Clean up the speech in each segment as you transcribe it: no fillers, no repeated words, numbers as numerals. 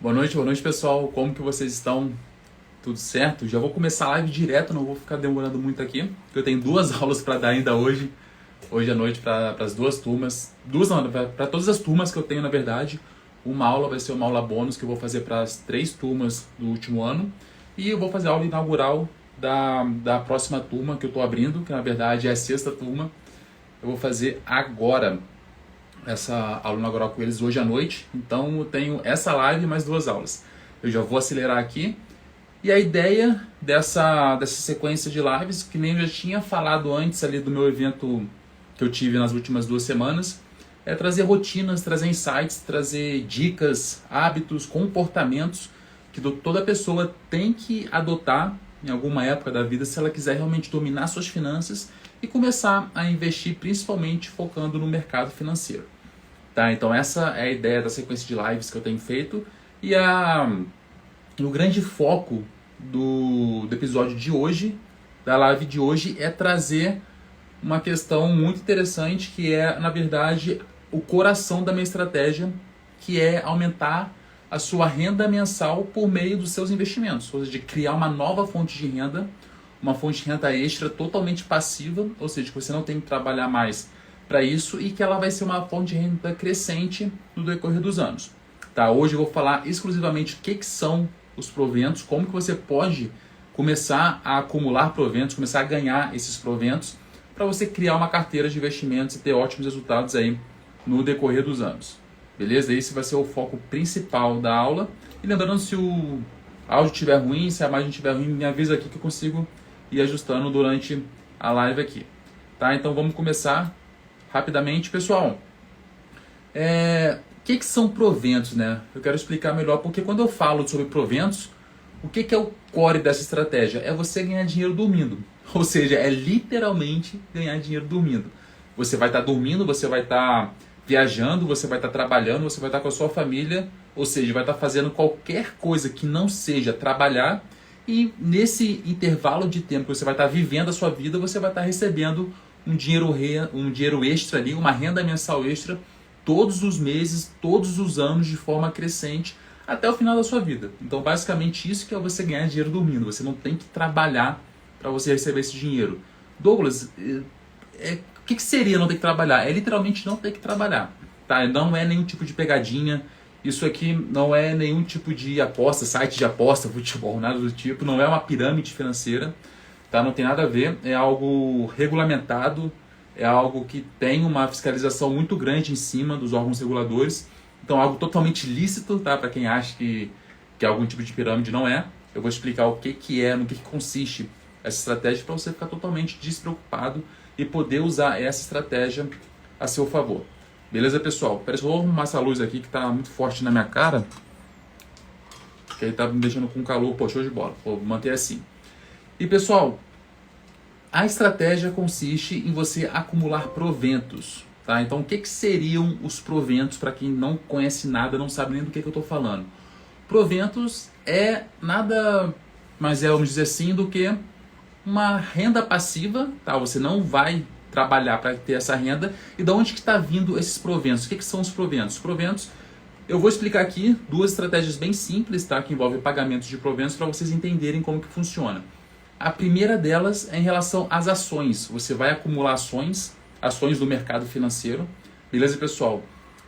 Boa noite pessoal, como que vocês estão? Tudo certo? Já vou começar a live direto, não vou ficar demorando muito aqui, porque eu tenho duas aulas para dar ainda hoje à noite para as duas turmas, para todas as turmas que eu tenho na verdade. Uma aula vai ser uma aula bônus que eu vou fazer para as 3 turmas do último ano e eu vou fazer a aula inaugural da próxima turma que eu estou abrindo, que na verdade é a 6ª turma. Eu vou fazer agora essa aula inaugural com eles hoje à noite, então eu tenho essa live e mais 2 aulas. Eu já vou acelerar aqui. E a ideia dessa sequência de lives, que nem eu já tinha falado antes ali do meu evento que eu tive nas últimas 2 semanas, é trazer rotinas, trazer insights, trazer dicas, hábitos, comportamentos que toda pessoa tem que adotar em alguma época da vida se ela quiser realmente dominar suas finanças e começar a investir principalmente focando no mercado financeiro. Tá, então essa é a ideia da sequência de lives que eu tenho feito e o grande foco do episódio de hoje, da live de hoje, é trazer uma questão muito interessante que é, na verdade, o coração da minha estratégia, que é aumentar a sua renda mensal por meio dos seus investimentos, ou seja, criar uma nova fonte de renda, uma fonte de renda extra totalmente passiva, ou seja, que você não tem que trabalhar mais para isso e que ela vai ser uma fonte de renda crescente no decorrer dos anos. Tá, hoje eu vou falar exclusivamente o que são os proventos, como que você pode começar a acumular proventos, começar a ganhar esses proventos para você criar uma carteira de investimentos e ter ótimos resultados aí no decorrer dos anos. Beleza? Esse vai ser o foco principal da aula. E lembrando, se o áudio estiver ruim, se a imagem estiver ruim, me avisa aqui que eu consigo ir ajustando durante a live aqui. Tá? Então vamos começar rapidamente. Pessoal, o que são proventos, né? Eu quero explicar melhor, porque quando eu falo sobre proventos, o que é o core dessa estratégia? É você ganhar dinheiro dormindo. Ou seja, é literalmente ganhar dinheiro dormindo. Você vai estar dormindo, você vai estar viajando, você vai estar trabalhando, você vai estar com a sua família, ou seja, vai estar fazendo qualquer coisa que não seja trabalhar, e nesse intervalo de tempo que você vai estar vivendo a sua vida, você vai estar recebendo um dinheiro extra ali, uma renda mensal extra, todos os meses, todos os anos, de forma crescente, até o final da sua vida. Então, basicamente, isso que é você ganhar dinheiro dormindo. Você não tem que trabalhar para você receber esse dinheiro. Douglas, o que seria não ter que trabalhar? É literalmente não ter que trabalhar. Tá? Não é nenhum tipo de pegadinha. Isso aqui não é nenhum tipo de aposta, site de aposta, futebol, nada do tipo. Não é uma pirâmide financeira. Tá? Não tem nada a ver. É algo regulamentado. É algo que tem uma fiscalização muito grande em cima dos órgãos reguladores. Então, algo totalmente lícito, tá? Para quem acha que é algum tipo de pirâmide, não é. Eu vou explicar o que é, no que consiste essa estratégia para você ficar totalmente despreocupado e poder usar essa estratégia a seu favor. Beleza, pessoal? Peraí, eu vou arrumar essa luz aqui que está muito forte na minha cara. Que aí tá me deixando com calor. Pô, show de bola. Vou manter assim. E, pessoal, a estratégia consiste em você acumular proventos. Tá? Então, o que seriam os proventos para quem não conhece nada, não sabe nem do que eu estou falando? Proventos é nada mais, vamos dizer assim, do que uma renda passiva. Tá? Você não vai trabalhar para ter essa renda. E de onde que está vindo esses proventos? O que são os proventos? Os proventos, eu vou explicar aqui 2 estratégias bem simples, tá? Que envolvem pagamentos de proventos para vocês entenderem como que funciona. A primeira delas é em relação às ações. Você vai acumular ações do mercado financeiro. Beleza, pessoal?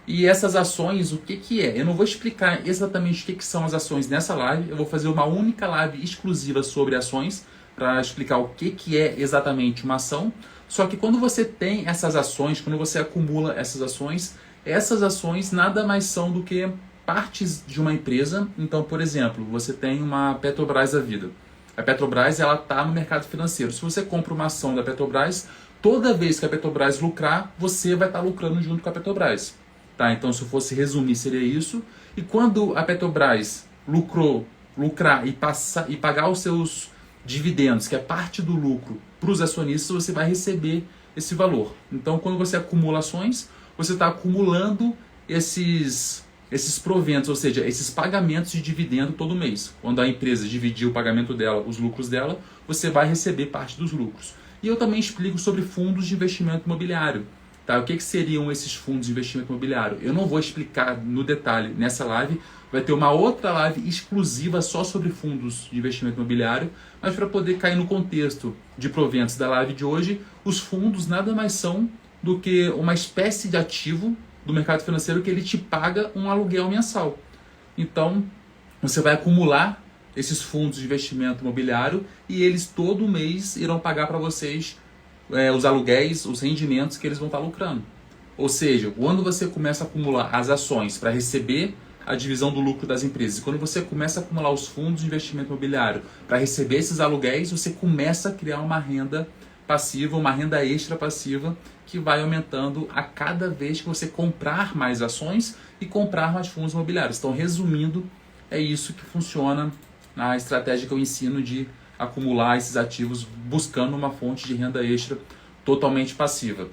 E essas ações, o que é? Eu não vou explicar exatamente o que são as ações nessa live. Eu vou fazer uma única live exclusiva sobre ações para explicar o que é exatamente uma ação. Só que quando você tem essas ações, quando você acumula essas ações nada mais são do que partes de uma empresa. Então, por exemplo, você tem uma Petrobras da vida. A Petrobras está no mercado financeiro. Se você compra uma ação da Petrobras, toda vez que a Petrobras lucrar, você vai estar lucrando junto com a Petrobras. Tá? Então, se eu fosse resumir, seria isso. E quando a Petrobras lucrar e pagar os seus dividendos, que é parte do lucro, para os acionistas, você vai receber esse valor. Então, quando você acumula ações, você está acumulando esses proventos, ou seja, esses pagamentos de dividendo todo mês. Quando a empresa dividir o pagamento dela, os lucros dela, você vai receber parte dos lucros. E eu também explico sobre fundos de investimento imobiliário. Tá? O que seriam esses fundos de investimento imobiliário? Eu não vou explicar no detalhe nessa live, vai ter uma outra live exclusiva só sobre fundos de investimento imobiliário, mas para poder cair no contexto de proventos da live de hoje, os fundos nada mais são do que uma espécie de ativo do mercado financeiro que ele te paga um aluguel mensal. Então, você vai acumular esses fundos de investimento imobiliário e eles todo mês irão pagar para vocês os aluguéis, os rendimentos que eles vão estar lucrando. Ou seja, quando você começa a acumular as ações para receber a divisão do lucro das empresas, e quando você começa a acumular os fundos de investimento imobiliário para receber esses aluguéis, você começa a criar uma renda passiva, uma renda extra passiva que vai aumentando a cada vez que você comprar mais ações e comprar mais fundos imobiliários. Então, resumindo, é isso que funciona na estratégia que eu ensino de acumular esses ativos buscando uma fonte de renda extra totalmente passiva.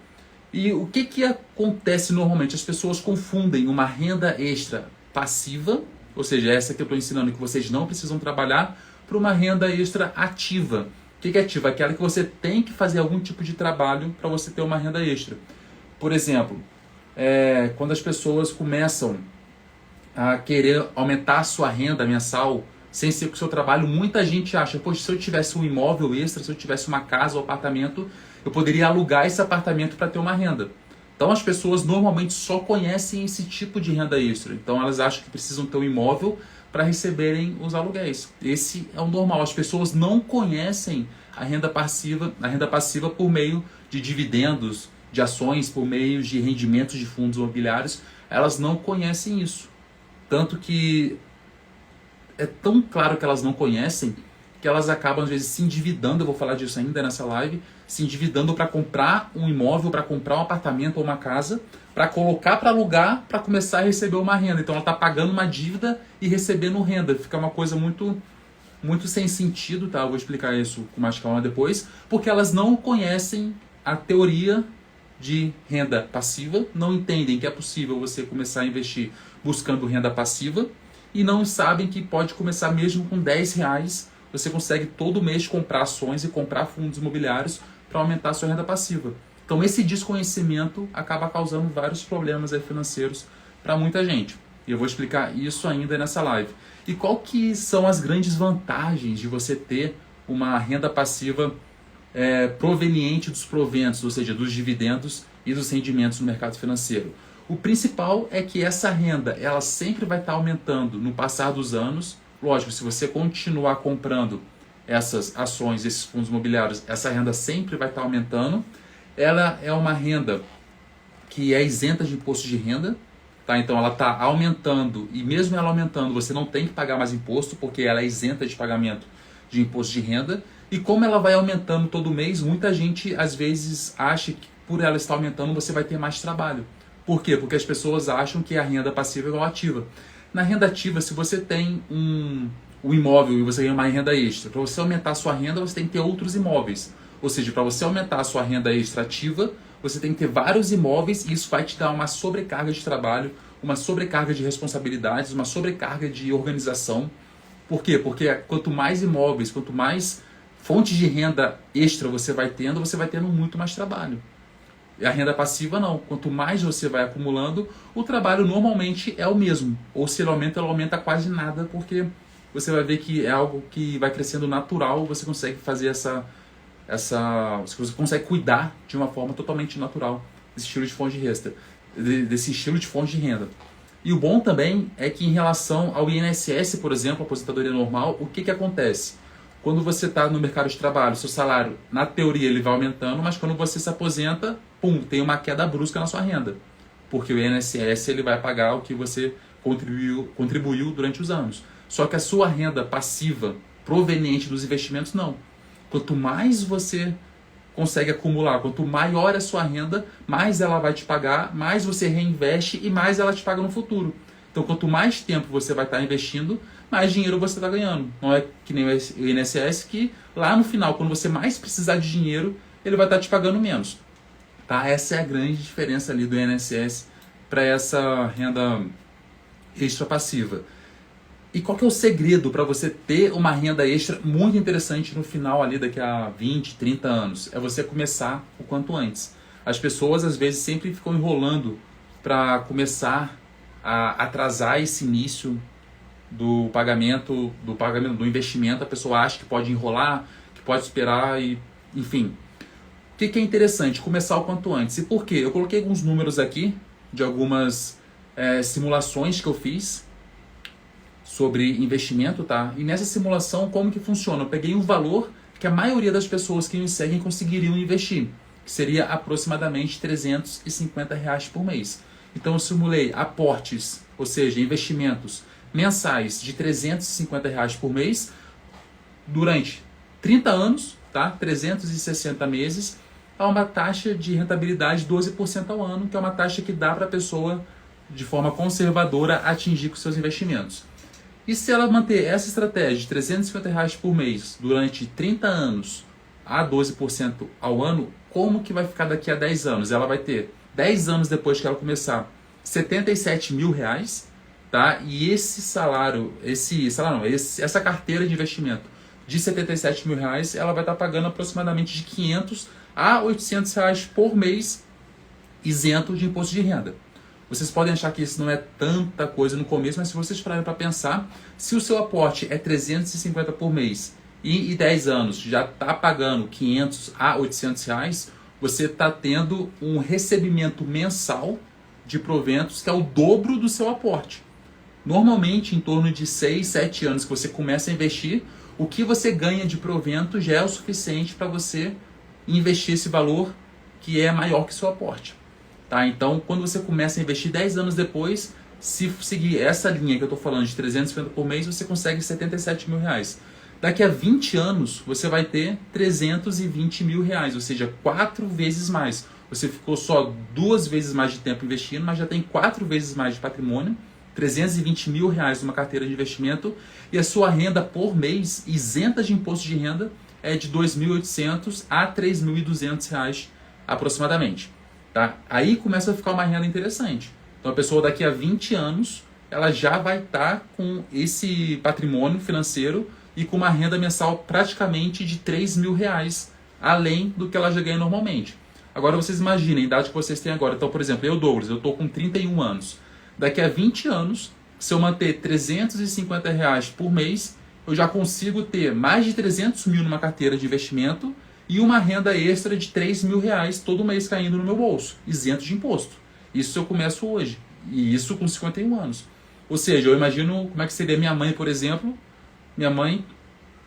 E o que acontece normalmente? As pessoas confundem uma renda extra passiva, ou seja, essa que eu estou ensinando que vocês não precisam trabalhar, para uma renda extra ativa. O que é ativa? Aquela que você tem que fazer algum tipo de trabalho para você ter uma renda extra. Por exemplo, quando as pessoas começam a querer aumentar a sua renda mensal sem ser com o seu trabalho, muita gente acha, poxa, se eu tivesse um imóvel extra, se eu tivesse uma casa ou apartamento, eu poderia alugar esse apartamento para ter uma renda. Então as pessoas normalmente só conhecem esse tipo de renda extra. Então elas acham que precisam ter um imóvel para receberem os aluguéis. Esse é o normal. As pessoas não conhecem a renda passiva por meio de dividendos, de ações, por meio de rendimentos de fundos imobiliários. Elas não conhecem isso. Tanto que é tão claro que elas não conhecem que elas acabam às vezes se endividando, eu vou falar disso ainda nessa live, se endividando para comprar um imóvel, para comprar um apartamento ou uma casa, para colocar para alugar, para começar a receber uma renda. Então ela está pagando uma dívida e recebendo renda. Fica uma coisa muito sem sentido, tá? Eu vou explicar isso com mais calma depois, porque elas não conhecem a teoria de renda passiva, não entendem que é possível você começar a investir buscando renda passiva e não sabem que pode começar mesmo com R$10, você consegue todo mês comprar ações e comprar fundos imobiliários para aumentar a sua renda passiva. Então esse desconhecimento acaba causando vários problemas financeiros para muita gente. E eu vou explicar isso ainda nessa live. E qual que são as grandes vantagens de você ter uma renda passiva proveniente dos proventos, ou seja, dos dividendos e dos rendimentos no mercado financeiro? O principal é que essa renda ela sempre vai estar aumentando no passar dos anos. Lógico, se você continuar comprando essas ações, esses fundos imobiliários, essa renda sempre vai estar aumentando. Ela é uma renda que é isenta de imposto de renda, tá? Então ela está aumentando e mesmo ela aumentando, você não tem que pagar mais imposto porque ela é isenta de pagamento de imposto de renda. E como ela vai aumentando todo mês, muita gente às vezes acha que por ela estar aumentando você vai ter mais trabalho. Por quê? Porque as pessoas acham que a renda passiva é igual ativa. Na renda ativa, se você tem um imóvel e você ganha uma renda extra, para você aumentar a sua renda, você tem que ter outros imóveis. Ou seja, para você aumentar a sua renda extra ativa, você tem que ter vários imóveis e isso vai te dar uma sobrecarga de trabalho, uma sobrecarga de responsabilidades, uma sobrecarga de organização. Por quê? Porque quanto mais imóveis, quanto mais fontes de renda extra você vai tendo muito mais trabalho. E a renda passiva não. Quanto mais você vai acumulando, o trabalho normalmente é o mesmo. Ou se ele aumenta quase nada, porque você vai ver que é algo que vai crescendo natural, você consegue fazer você consegue cuidar de uma forma totalmente natural desse estilo de fonte de renda. E o bom também é que em relação ao INSS, por exemplo, aposentadoria normal, o que acontece? Quando você está no mercado de trabalho, seu salário, na teoria, ele vai aumentando, mas quando você se aposenta, tem uma queda brusca na sua renda. Porque o INSS ele vai pagar o que você contribuiu durante os anos. Só que a sua renda passiva, proveniente dos investimentos, não. Quanto mais você consegue acumular, quanto maior a sua renda, mais ela vai te pagar, mais você reinveste e mais ela te paga no futuro. Então, quanto mais tempo você vai estar investindo, mais dinheiro você está ganhando. Não é que nem o INSS que lá no final, quando você mais precisar de dinheiro, ele vai estar te pagando menos. Tá? Essa é a grande diferença ali do INSS para essa renda extra passiva. E qual que é o segredo para você ter uma renda extra muito interessante no final ali daqui a 20, 30 anos? É você começar o quanto antes. As pessoas às vezes sempre ficam enrolando para começar a atrasar esse início do pagamento, do investimento, a pessoa acha que pode enrolar, que pode esperar e, enfim. O que é interessante? Começar o quanto antes. E por quê? Eu coloquei alguns números aqui de algumas simulações que eu fiz sobre investimento, tá? E nessa simulação, como que funciona? Eu peguei um valor que a maioria das pessoas que me seguem conseguiriam investir, que seria aproximadamente R$350 por mês. Então eu simulei aportes, ou seja, investimentos mensais de R$350 por mês durante 30 anos, tá? 360 meses, a uma taxa de rentabilidade de 12% ao ano, que é uma taxa que dá para a pessoa, de forma conservadora, atingir com seus investimentos. E se ela manter essa estratégia de R$350 por mês durante 30 anos a 12% ao ano, como que vai ficar daqui a 10 anos? Ela vai ter, 10 anos depois que ela começar, R$77 mil, tá? E essa carteira de investimento de R$77 mil, ela vai estar pagando aproximadamente de R$500 a R$800 por mês, isento de imposto de renda. Vocês podem achar que isso não é tanta coisa no começo, mas se vocês pararem para pensar, se o seu aporte é 350 por mês e 10 anos já está pagando 500 a 800 reais, você está tendo um recebimento mensal de proventos que é o dobro do seu aporte. Normalmente, em torno de 6, 7 anos que você começa a investir, o que você ganha de provento já é o suficiente para você investir esse valor que é maior que seu aporte. Tá? Então, quando você começa a investir 10 anos depois, se seguir essa linha que eu estou falando de 350 por mês, você consegue 77 mil reais. Daqui a 20 anos, você vai ter 320 mil reais, ou seja, 4 vezes mais. Você ficou só 2 vezes mais de tempo investindo, mas já tem 4 vezes mais de patrimônio, 320 mil reais numa carteira de investimento, e a sua renda por mês, isenta de imposto de renda, é de R$ 2.800 a R$ 3.200 reais aproximadamente. Tá? Aí começa a ficar uma renda interessante. Então a pessoa daqui a 20 anos, ela já vai estar com esse patrimônio financeiro e com uma renda mensal praticamente de 3 mil reais, além do que ela já ganha normalmente. Agora vocês imaginem a idade que vocês têm agora. Então, por exemplo, eu, Douglas, eu estou com 31 anos. Daqui a 20 anos, se eu manter 350 reais por mês, eu já consigo ter mais de 300 mil numa carteira de investimento e uma renda extra de 3 mil reais todo mês caindo no meu bolso, isento de imposto. Isso eu começo hoje, e isso com 51 anos. Ou seja, eu imagino como é que seria minha mãe, por exemplo, minha mãe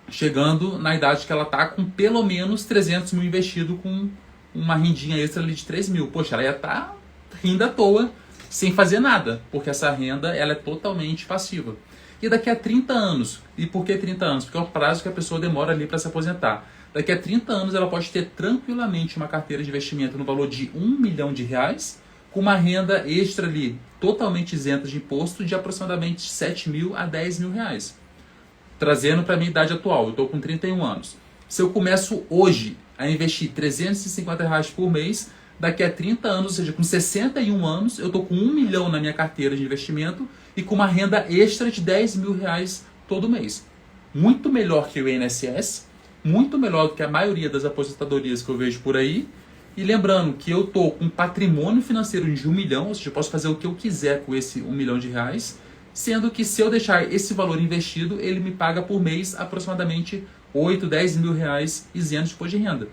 chegando na idade que ela está com pelo menos 300 mil investido com uma rendinha extra ali de 3 mil. Poxa, ela ia estar rindo à toa, sem fazer nada, porque essa renda ela é totalmente passiva. E daqui a 30 anos, e por que 30 anos? Porque é o prazo que a pessoa demora ali para se aposentar. Daqui a 30 anos ela pode ter tranquilamente uma carteira de investimento no valor de R$1 milhão, com uma renda extra ali, totalmente isenta de imposto, de aproximadamente 7 mil a 10 mil reais. Trazendo para a minha idade atual, eu estou com 31 anos. Se eu começo hoje a investir R$350 por mês, daqui a 30 anos, ou seja, com 61 anos, eu estou com 1 milhão na minha carteira de investimento e com uma renda extra de 10 mil reais todo mês. Muito melhor que o INSS, muito melhor do que a maioria das aposentadorias que eu vejo por aí. E lembrando que eu estou com patrimônio financeiro de 1 milhão, ou seja, eu posso fazer o que eu quiser com esse 1 milhão de reais, sendo que se eu deixar esse valor investido, ele me paga por mês aproximadamente 8, 10 mil reais isento de imposto de renda.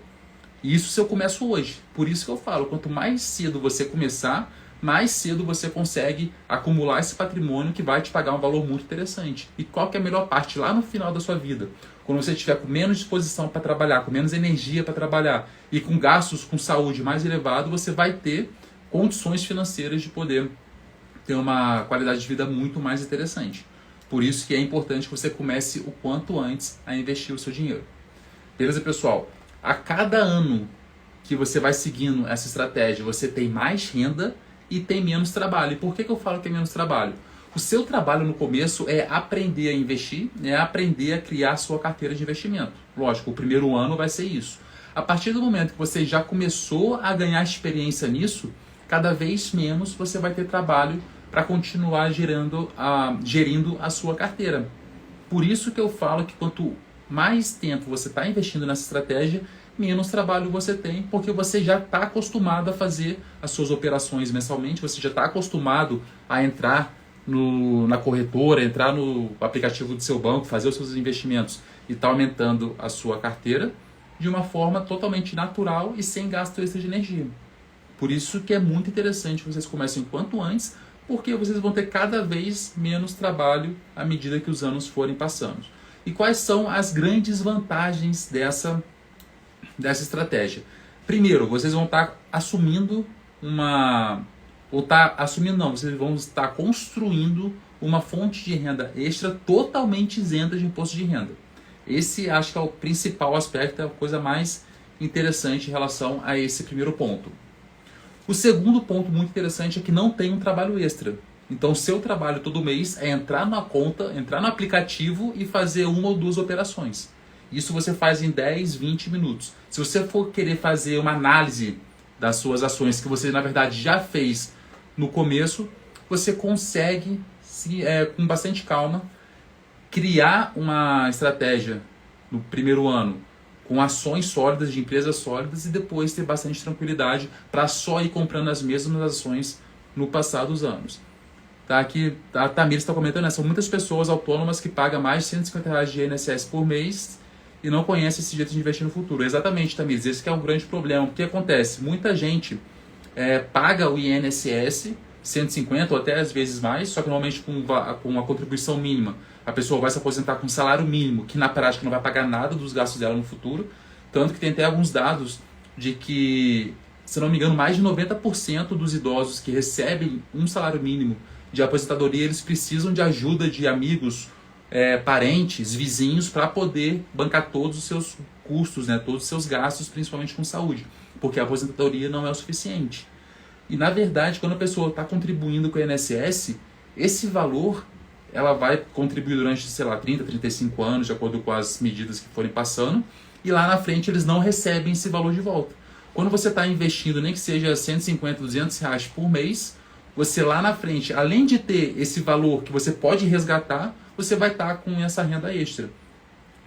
Isso se eu começo hoje. Por isso que eu falo, quanto mais cedo você começar, mais cedo você consegue acumular esse patrimônio que vai te pagar um valor muito interessante. E qual que é a melhor parte? Lá no final da sua vida, quando você estiver com menos disposição para trabalhar, com menos energia para trabalhar e com gastos com saúde mais elevado, você vai ter condições financeiras de poder ter uma qualidade de vida muito mais interessante. Por isso que é importante que você comece o quanto antes a investir o seu dinheiro. Beleza, pessoal? A cada ano que você vai seguindo essa estratégia, você tem mais renda e tem menos trabalho. E por que eu falo que é menos trabalho? O seu trabalho no começo é aprender a investir, é aprender a criar a sua carteira de investimento. Lógico, o primeiro ano vai ser isso. A partir do momento que você já começou a ganhar experiência nisso, cada vez menos você vai ter trabalho para continuar gerindo a sua carteira. Por isso que eu falo que quanto mais tempo você está investindo nessa estratégia, menos trabalho você tem, porque você já está acostumado a fazer as suas operações mensalmente, você já está acostumado a entrar na corretora, entrar no aplicativo do seu banco, fazer os seus investimentos e estar aumentando a sua carteira de uma forma totalmente natural e sem gasto extra de energia. Por isso que é muito interessante que vocês comecem o quanto antes, porque vocês vão ter cada vez menos trabalho à medida que os anos forem passando. E quais são as grandes vantagens dessa estratégia? Primeiro, vocês vão estar assumindo vocês vão estar construindo uma fonte de renda extra totalmente isenta de imposto de renda. Esse acho que é o principal aspecto, é a coisa mais interessante em relação a esse primeiro ponto. O segundo ponto muito interessante é que não tem um trabalho extra. Então, o seu trabalho todo mês é entrar na conta, entrar no aplicativo e fazer uma ou duas operações. Isso você faz em 10, 20 minutos. Se você for querer fazer uma análise das suas ações que você, na verdade, já fez no começo, você consegue, com bastante calma, criar uma estratégia no primeiro ano com ações sólidas, de empresas sólidas, e depois ter bastante tranquilidade para só ir comprando as mesmas ações no passar dos anos. Tá, aqui a Tamir está comentando, né? São muitas pessoas autônomas que pagam mais de R$ 150 de INSS por mês e não conhecem esse jeito de investir no futuro. Exatamente, Tamir, esse que é um grande problema. O que acontece? Muita gente paga o INSS 150 ou até às vezes mais, só que normalmente com uma contribuição mínima. A pessoa vai se aposentar com um salário mínimo, que na prática não vai pagar nada dos gastos dela no futuro. Tanto que tem até alguns dados de que, se não me engano, mais de 90% dos idosos que recebem um salário mínimo de aposentadoria, eles precisam de ajuda de amigos, parentes, vizinhos, para poder bancar todos os seus custos, né, todos os seus gastos, principalmente com saúde, porque a aposentadoria não é o suficiente. E, na verdade, quando a pessoa está contribuindo com o INSS, esse valor ela vai contribuir durante, 30, 35 anos, de acordo com as medidas que forem passando, e lá na frente eles não recebem esse valor de volta. Quando você está investindo, nem que seja 150, 200 reais por mês, você lá na frente, além de ter esse valor que você pode resgatar, você vai estar com essa renda extra.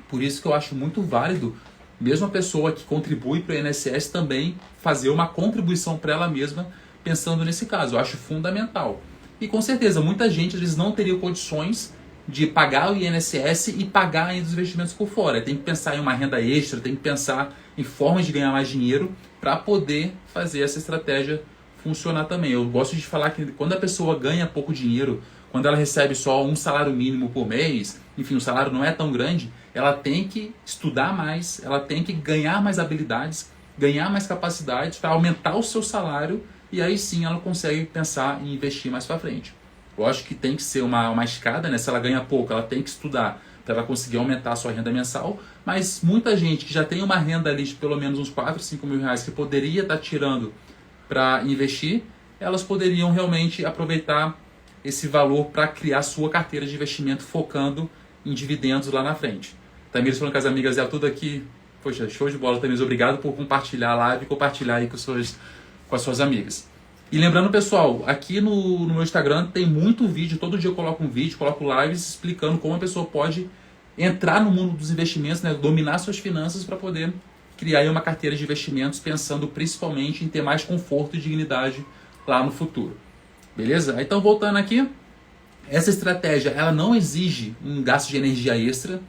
Por isso que eu acho muito válido, mesmo a pessoa que contribui para o INSS também fazer uma contribuição para ela mesma, pensando nesse caso. Eu acho fundamental. E com certeza, muita gente eles não teria condições de pagar o INSS e pagar ainda os investimentos por fora. Tem que pensar em uma renda extra, tem que pensar em formas de ganhar mais dinheiro para poder fazer essa estratégia funcionar também. Eu gosto de falar que quando a pessoa ganha pouco dinheiro, quando ela recebe só um salário mínimo por mês, enfim, o salário não é tão grande, ela tem que estudar mais, ela tem que ganhar mais habilidades, ganhar mais capacidades para aumentar o seu salário, e aí sim ela consegue pensar em investir mais para frente. Eu acho que tem que ser uma escada, né? Se ela ganha pouco, ela tem que estudar para ela conseguir aumentar a sua renda mensal, mas muita gente que já tem uma renda ali de pelo menos uns 4, 5 mil reais que poderia estar tirando para investir, elas poderiam realmente aproveitar esse valor para criar sua carteira de investimento focando em dividendos lá na frente. Tamires falando com as amigas, tudo aqui. Poxa, show de bola, Tamires. Obrigado por compartilhar a live e compartilhar aí com as suas amigas. E lembrando, pessoal, aqui no meu Instagram tem muito vídeo, todo dia eu coloco um vídeo, coloco lives explicando como a pessoa pode entrar no mundo dos investimentos, né, dominar suas finanças para poder criar aí uma carteira de investimentos, pensando principalmente em ter mais conforto e dignidade lá no futuro. Beleza? Então, voltando aqui, essa estratégia ela não exige um gasto de energia extra,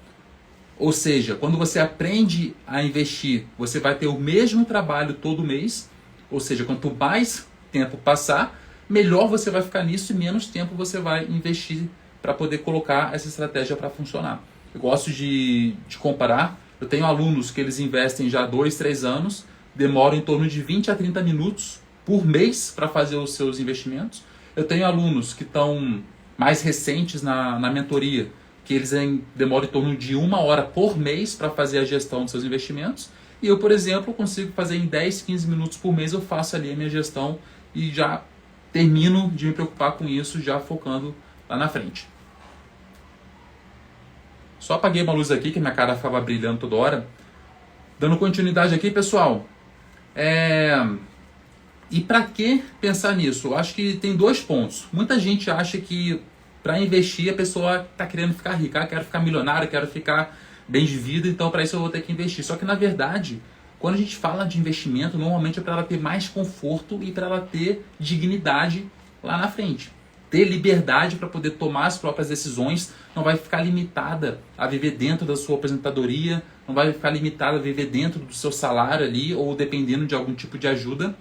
ou seja, quando você aprende a investir, você vai ter o mesmo trabalho todo mês, ou seja, quanto mais tempo passar, melhor você vai ficar nisso e menos tempo você vai investir para poder colocar essa estratégia para funcionar. Eu gosto de comparar, eu tenho alunos que eles investem já 2, 3 anos, demoram em torno de 20 a 30 minutos por mês para fazer os seus investimentos. Eu tenho alunos que estão mais recentes na mentoria, que eles demoram em torno de 1 hora por mês para fazer a gestão dos seus investimentos. E eu, por exemplo, consigo fazer em 10, 15 minutos por mês, eu faço ali a minha gestão e já termino de me preocupar com isso, já focando lá na frente. Só apaguei uma luz aqui, que minha cara ficava brilhando toda hora. Dando continuidade aqui, pessoal. E para que pensar nisso? Eu acho que tem 2 pontos. Muita gente acha que para investir a pessoa está querendo ficar rica. Quero ficar milionário, quero ficar bem de vida, então para isso eu vou ter que investir. Só que na verdade, quando a gente fala de investimento, normalmente é para ela ter mais conforto e para ela ter dignidade lá na frente. ter liberdade para poder tomar as próprias decisões, não vai ficar limitada a viver dentro da sua aposentadoria, não vai ficar limitada a viver dentro do seu salário ali ou dependendo de algum tipo de ajuda.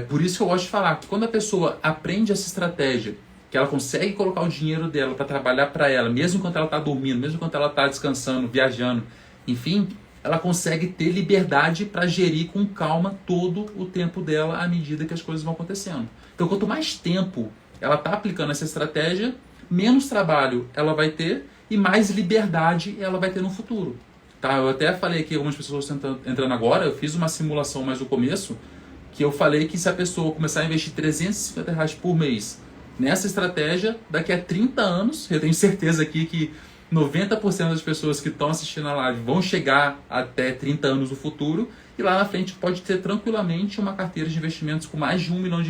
Por isso que eu gosto de falar que quando a pessoa aprende essa estratégia, que ela consegue colocar o dinheiro dela para trabalhar para ela, mesmo enquanto ela está dormindo, mesmo enquanto ela está descansando, viajando, enfim, ela consegue ter liberdade para gerir com calma todo o tempo dela à medida que as coisas vão acontecendo. Então, quanto mais tempo ela está aplicando essa estratégia, menos trabalho ela vai ter e mais liberdade ela vai ter no futuro. Tá? Eu até falei aqui, algumas pessoas entrando agora, eu fiz uma simulação mais no começo, que eu falei que se a pessoa começar a investir R$350 por mês nessa estratégia, daqui a 30 anos, eu tenho certeza aqui que 90% das pessoas que estão assistindo a live vão chegar até 30 anos no futuro e lá na frente pode ter tranquilamente uma carteira de investimentos com mais de R$1 milhão,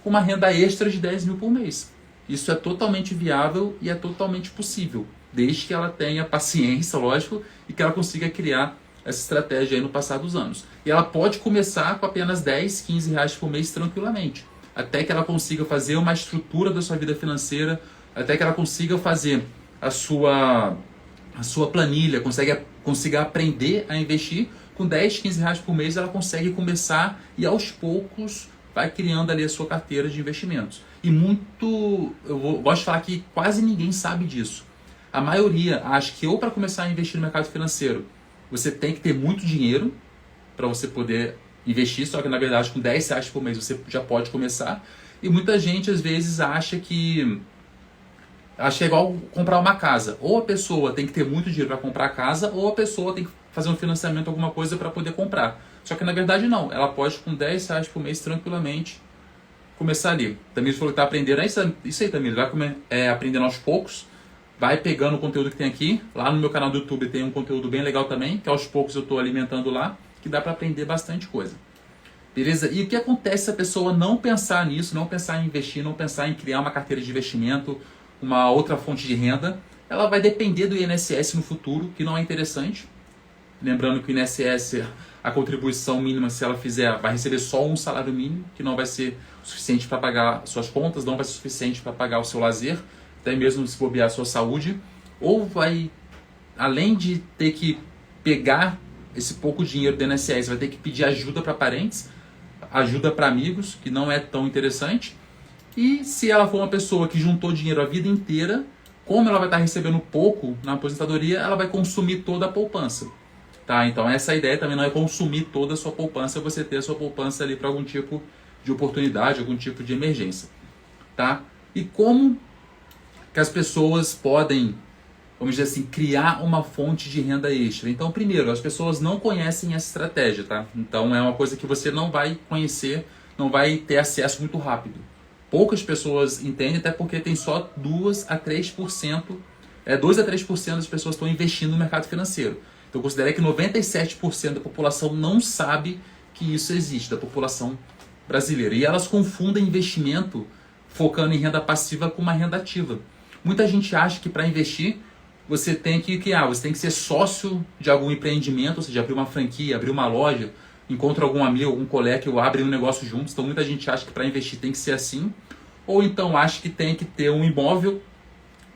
com uma renda extra de 10 mil por mês. Isso é totalmente viável e é totalmente possível, desde que ela tenha paciência, lógico, e que ela consiga criar essa estratégia aí no passar dos anos. E ela pode começar com apenas 10, 15 reais por mês tranquilamente, até que ela consiga fazer uma estrutura da sua vida financeira, até que ela consiga fazer a sua planilha, consiga aprender a investir. Com 10, 15 reais por mês ela consegue começar e aos poucos vai criando ali a sua carteira de investimentos. E gosto de falar que quase ninguém sabe disso. A maioria acha que ou para começar a investir no mercado financeiro você tem que ter muito dinheiro para você poder investir, só que na verdade com 10 reais por mês você já pode começar. E muita gente às vezes acha que é igual comprar uma casa. Ou a pessoa tem que ter muito dinheiro para comprar a casa, ou a pessoa tem que fazer um financiamento, alguma coisa para poder comprar. Só que na verdade não, ela pode com 10 reais por mês tranquilamente começar ali. Tamir falou que está aprendendo, isso aí Tamir, vai aprendendo aos poucos, vai pegando o conteúdo que tem aqui. Lá no meu canal do YouTube tem um conteúdo bem legal também, que aos poucos eu estou alimentando lá, que dá para aprender bastante coisa. Beleza? E o que acontece se a pessoa não pensar nisso, não pensar em investir, não pensar em criar uma carteira de investimento, uma outra fonte de renda? Ela vai depender do INSS no futuro, que não é interessante. Lembrando que o INSS, a contribuição mínima, se ela fizer, vai receber só um salário mínimo, que não vai ser suficiente para pagar suas contas, não vai ser suficiente para pagar o seu lazer, até mesmo se bobear a sua saúde. Ou vai, além de ter que pegar esse pouco dinheiro do INSS, vai ter que pedir ajuda para parentes, ajuda para amigos, que não é tão interessante. E se ela for uma pessoa que juntou dinheiro a vida inteira, como ela vai estar recebendo pouco na aposentadoria, ela vai consumir toda a poupança. Tá? Então essa ideia também não é consumir toda a sua poupança, é você ter a sua poupança ali para algum tipo de oportunidade, algum tipo de emergência. Tá? E como que as pessoas podem, vamos dizer assim, criar uma fonte de renda extra? Então, primeiro, as pessoas não conhecem essa estratégia. Tá? Então é uma coisa que você não vai conhecer, não vai ter acesso muito rápido. Poucas pessoas entendem, até porque tem só 2 a 3% das pessoas estão investindo no mercado financeiro. Então eu considero que 97% da população não sabe que isso existe, da população brasileira. E elas confundem investimento focando em renda passiva com uma renda ativa. Muita gente acha que para investir você tem que ser sócio de algum empreendimento, ou seja, abrir uma franquia, abrir uma loja, encontra algum amigo, algum colega que abre um negócio juntos. Então muita gente acha que para investir tem que ser assim. Ou então acha que tem que ter um imóvel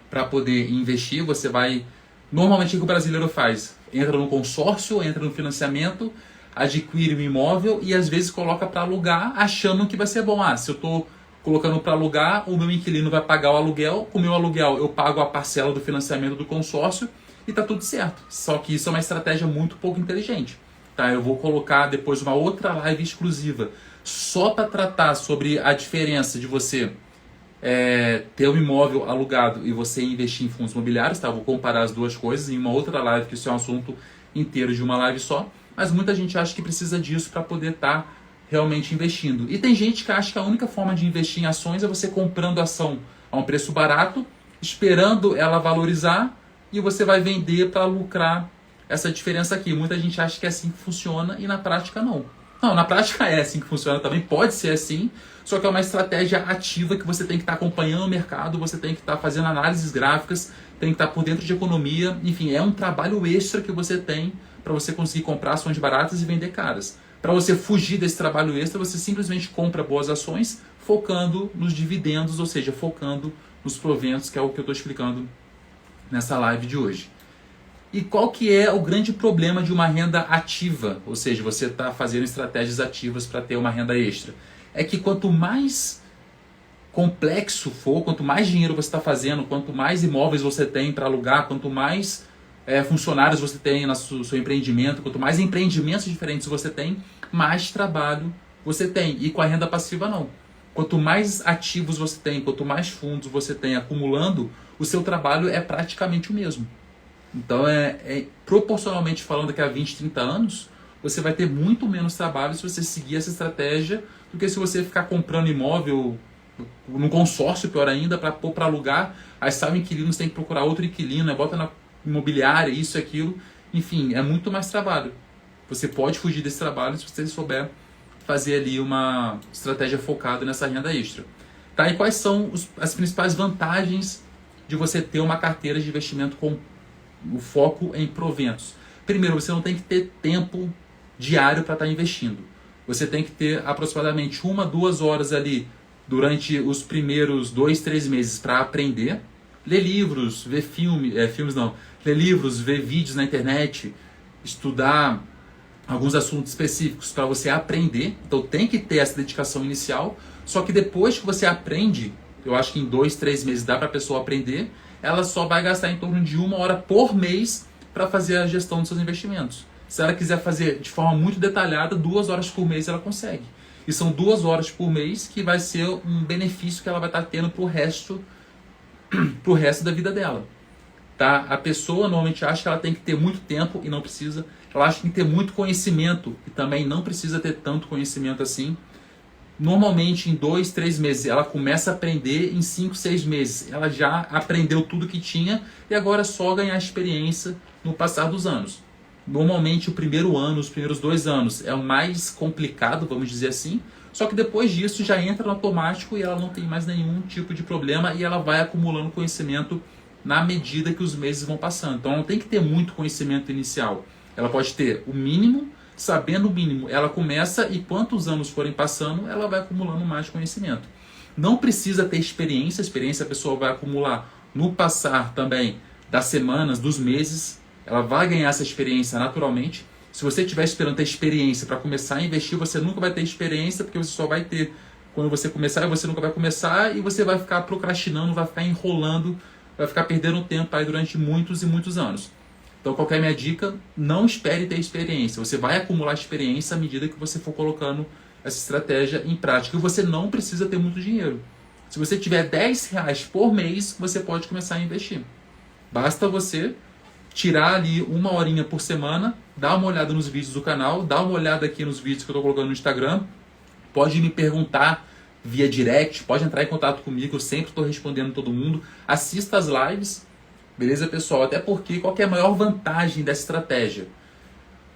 para poder investir. Você vai... Normalmente o que o brasileiro faz? Entra no consórcio, entra no financiamento, adquire um imóvel e às vezes coloca para alugar achando que vai ser bom. Se eu estou colocando para alugar, o meu inquilino vai pagar o aluguel. Com o meu aluguel eu pago a parcela do financiamento do consórcio e está tudo certo. Só que isso é uma estratégia muito pouco inteligente. Tá? Eu vou colocar depois uma outra live exclusiva só para tratar sobre a diferença de você ter um imóvel alugado e você investir em fundos imobiliários. Tá? Eu vou comparar as duas coisas em uma outra live, que isso é um assunto inteiro de uma live só. Mas muita gente acha que precisa disso para poder estar realmente investindo. E tem gente que acha que a única forma de investir em ações é você comprando ação a um preço barato, esperando ela valorizar e você vai vender para lucrar essa diferença aqui. Muita gente acha que é assim que funciona e na prática não. Não, na prática é assim que funciona também, pode ser assim, só que é uma estratégia ativa que você tem que estar acompanhando o mercado, você tem que estar fazendo análises gráficas, tem que estar por dentro de economia, enfim, é um trabalho extra que você tem para você conseguir comprar ações baratas e vender caras. Para você fugir desse trabalho extra, você simplesmente compra boas ações, focando nos dividendos, ou seja, focando nos proventos, que é o que eu estou explicando nessa live de hoje. E qual que é o grande problema de uma renda ativa? Ou seja, você está fazendo estratégias ativas para ter uma renda extra. É que quanto mais complexo for, quanto mais dinheiro você está fazendo, quanto mais imóveis você tem para alugar, quanto mais funcionários você tem no seu empreendimento, quanto mais empreendimentos diferentes você tem, mais trabalho você tem. E com a renda passiva não. Quanto mais ativos você tem, quanto mais fundos você tem acumulando, o seu trabalho é praticamente o mesmo. Então, proporcionalmente falando, daqui a 20, 30 anos, você vai ter muito menos trabalho se você seguir essa estratégia do que se você ficar comprando imóvel num consórcio, pior ainda, para pôr para alugar. Aí sai o inquilino, você tem que procurar outro inquilino, bota na imobiliária, isso e aquilo. Enfim, é muito mais trabalho. Você pode fugir desse trabalho se você souber fazer ali uma estratégia focada nessa renda extra. Tá? E quais são as principais vantagens de você ter uma carteira de investimento com o foco em proventos? Primeiro, você não tem que ter tempo diário para estar investindo. Você tem que ter aproximadamente 1, 2 horas ali durante os primeiros 2, 3 meses para aprender, ler livros, ver ler livros, ver vídeos na internet, estudar alguns assuntos específicos para você aprender. Então tem que ter essa dedicação inicial, só que depois que você aprende, eu acho que em 2, 3 meses dá para a pessoa aprender, ela só vai gastar em torno de 1 hora por mês para fazer a gestão dos seus investimentos. Se ela quiser fazer de forma muito detalhada, 2 horas por mês ela consegue. E são 2 horas por mês que vai ser um benefício que ela vai estar tendo pro resto da vida dela. Tá? A pessoa normalmente acha que ela tem que ter muito tempo e não precisa. Ela acha que tem que ter muito conhecimento e também não precisa ter tanto conhecimento assim. Normalmente em 2, 3 meses ela começa a aprender, em 5, 6 meses ela já aprendeu tudo que tinha e agora é só ganhar experiência no passar dos anos. Normalmente o primeiro ano, os primeiros 2 anos é o mais complicado, vamos dizer assim, só que depois disso já entra no automático e ela não tem mais nenhum tipo de problema e ela vai acumulando conhecimento na medida que os meses vão passando. Então ela não tem que ter muito conhecimento inicial, ela pode ter o mínimo. Sabendo o mínimo, ela começa e quantos anos forem passando, ela vai acumulando mais conhecimento. Não precisa ter experiência a pessoa vai acumular no passar também das semanas, dos meses, ela vai ganhar essa experiência naturalmente. Se você estiver esperando ter experiência para começar a investir, você nunca vai ter experiência, porque você só vai ter quando você começar e você nunca vai começar e você vai ficar procrastinando, vai ficar enrolando, vai ficar perdendo tempo aí durante muitos e muitos anos. Então, qual que é a minha dica? Não espere ter experiência. Você vai acumular experiência à medida que você for colocando essa estratégia em prática. E você não precisa ter muito dinheiro. Se você tiver R$10 por mês, você pode começar a investir. Basta você tirar ali 1 horinha por semana, dar uma olhada nos vídeos do canal, dar uma olhada aqui nos vídeos que eu estou colocando no Instagram. Pode me perguntar via direct, pode entrar em contato comigo, eu sempre estou respondendo todo mundo. Assista as lives. Beleza, pessoal? Até porque qual que é a maior vantagem dessa estratégia?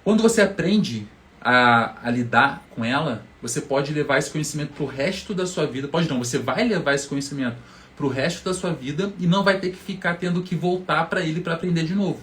Quando você aprende a lidar com ela, você pode levar esse conhecimento para o resto da sua vida. Pode não, você vai levar esse conhecimento para o resto da sua vida e não vai ter que ficar tendo que voltar para ele para aprender de novo.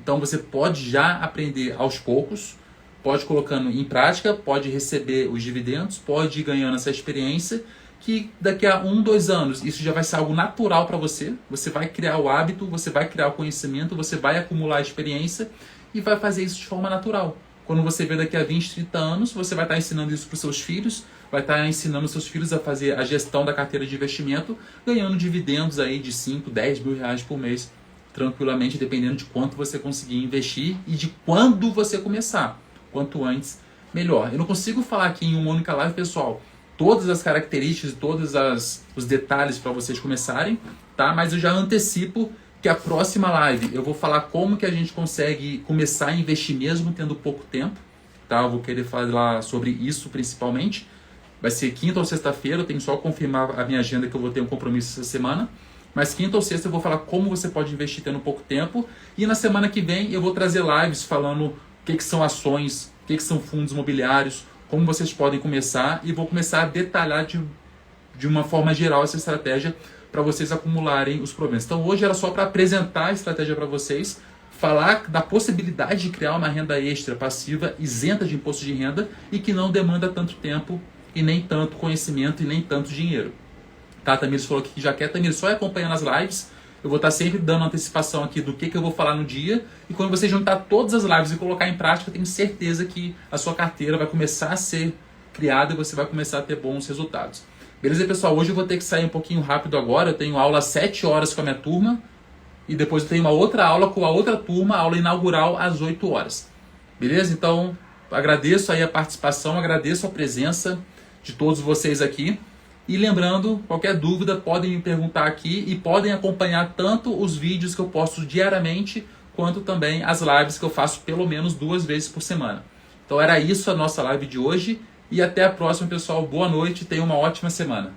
Então você pode já aprender aos poucos, pode ir colocando em prática, pode receber os dividendos, pode ir ganhando essa experiência, que daqui a 1, 2 anos isso já vai ser algo natural para você. Você vai criar o hábito, você vai criar o conhecimento, você vai acumular a experiência e vai fazer isso de forma natural. Quando você vê daqui a 20, 30 anos, você vai estar ensinando isso para os seus filhos, vai estar ensinando seus filhos a fazer a gestão da carteira de investimento, ganhando dividendos aí de 5, 10 mil reais por mês, tranquilamente, dependendo de quanto você conseguir investir e de quando você começar. Quanto antes, melhor. Eu não consigo falar aqui em uma única live, pessoal, todas as características, todos os detalhes para vocês começarem, tá? Mas eu já antecipo que a próxima live eu vou falar como que a gente consegue começar a investir mesmo tendo pouco tempo, tá? Eu vou querer falar sobre isso principalmente. Vai ser quinta ou sexta-feira, eu tenho só que confirmar a minha agenda que eu vou ter um compromisso essa semana. Mas quinta ou sexta eu vou falar como você pode investir tendo pouco tempo. E na semana que vem eu vou trazer lives falando o que são ações, o que são fundos imobiliários, como vocês podem começar, e vou começar a detalhar de uma forma geral essa estratégia para vocês acumularem os proventos. Então hoje era só para apresentar a estratégia para vocês, falar da possibilidade de criar uma renda extra passiva isenta de imposto de renda e que não demanda tanto tempo e nem tanto conhecimento e nem tanto dinheiro. Tá, Tamires falou que já quer. Tamires, só acompanhando as lives. Eu vou estar sempre dando antecipação aqui do que eu vou falar no dia. E quando você juntar todas as lives e colocar em prática, eu tenho certeza que a sua carteira vai começar a ser criada e você vai começar a ter bons resultados. Beleza, pessoal? Hoje eu vou ter que sair um pouquinho rápido agora. Eu tenho aula às 7 horas com a minha turma. E depois eu tenho uma outra aula com a outra turma, aula inaugural às 8 horas. Beleza? Então, agradeço aí a participação, agradeço a presença de todos vocês aqui. E lembrando, qualquer dúvida podem me perguntar aqui e podem acompanhar tanto os vídeos que eu posto diariamente, quanto também as lives que eu faço pelo menos 2 vezes por semana. Então era isso a nossa live de hoje e até a próxima, pessoal. Boa noite e tenham uma ótima semana.